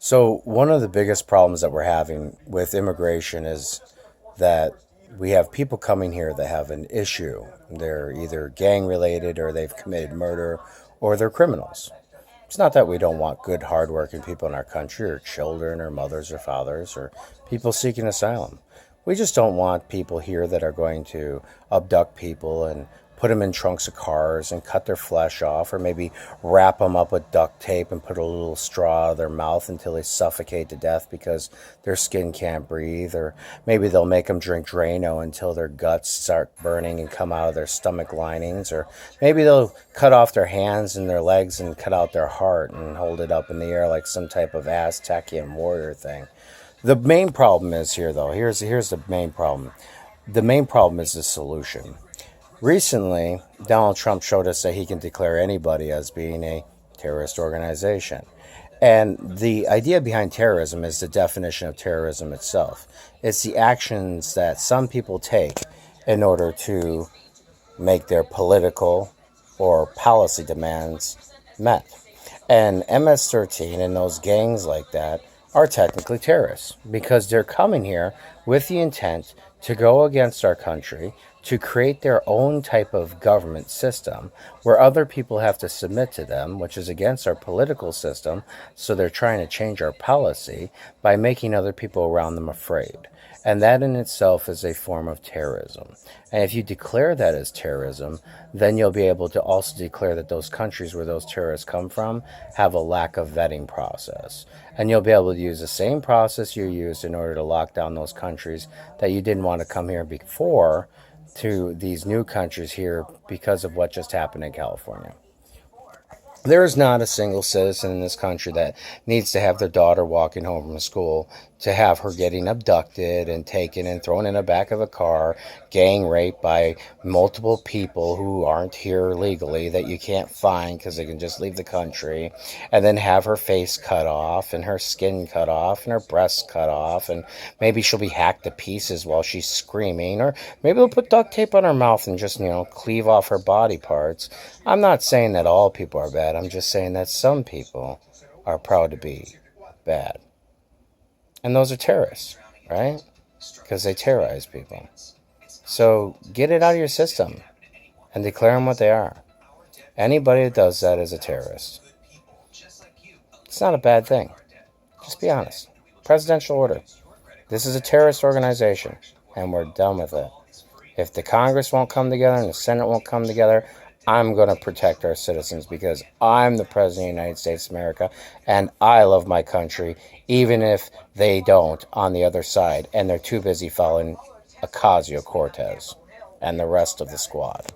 So, one of the biggest problems that we're having with immigration is that we have people coming here that have an issue. They're either gang related or they've committed murder or they're criminals. It's not that we don't want good, hardworking people in our country or children or mothers or fathers or people seeking asylum. We just don't want people here that are going to abduct people and put them in trunks of cars and cut their flesh off, or maybe wrap them up with duct tape and put a little straw out of their mouth until they suffocate to death because their skin can't breathe, or maybe they'll make them drink Drano until their guts start burning and come out of their stomach linings, or maybe they'll cut off their hands and their legs and cut out their heart and hold it up in the air like some type of Aztecian warrior thing. The main problem is here, though. Here's the main problem. The main problem is the solution. Recently, Donald Trump showed us that he can declare anybody as being a terrorist organization. And the idea behind terrorism is the definition of terrorism itself. It's the actions that some people take in order to make their political or policy demands met. And MS-13 and those gangs like that are technically terrorists because they're coming here with the intent to go against our country, to create their own type of government system where other people have to submit to them, which is against our political system. So they're trying to change our policy by making other people around them afraid. And that in itself is a form of terrorism. And if you declare that as terrorism, then you'll be able to also declare that those countries where those terrorists come from have a lack of vetting process. And you'll be able to use the same process you used in order to lock down those countries that you didn't want to come here before to these new countries here because of what just happened in California. There is not a single citizen in this country that needs to have their daughter walking home from school to have her getting abducted and taken and thrown in the back of a car, gang raped by multiple people who aren't here legally that you can't find because they can just leave the country, and then have her face cut off and her skin cut off and her breasts cut off, and maybe she'll be hacked to pieces while she's screaming, or maybe they'll put duct tape on her mouth and just, cleave off her body parts. I'm not saying that all people are bad. I'm just saying that some people are proud to be bad. And those are terrorists, right? Because they terrorize people. So get it out of your system and declare them what they are. Anybody that does that is a terrorist. It's not a bad thing. Just be honest. Presidential order. This is a terrorist organization, and we're done with it. If the Congress won't come together and the Senate won't come together, I'm going to protect our citizens because I'm the President of the United States of America and I love my country, even if they don't on the other side and they're too busy following Ocasio-Cortez and the rest of the squad.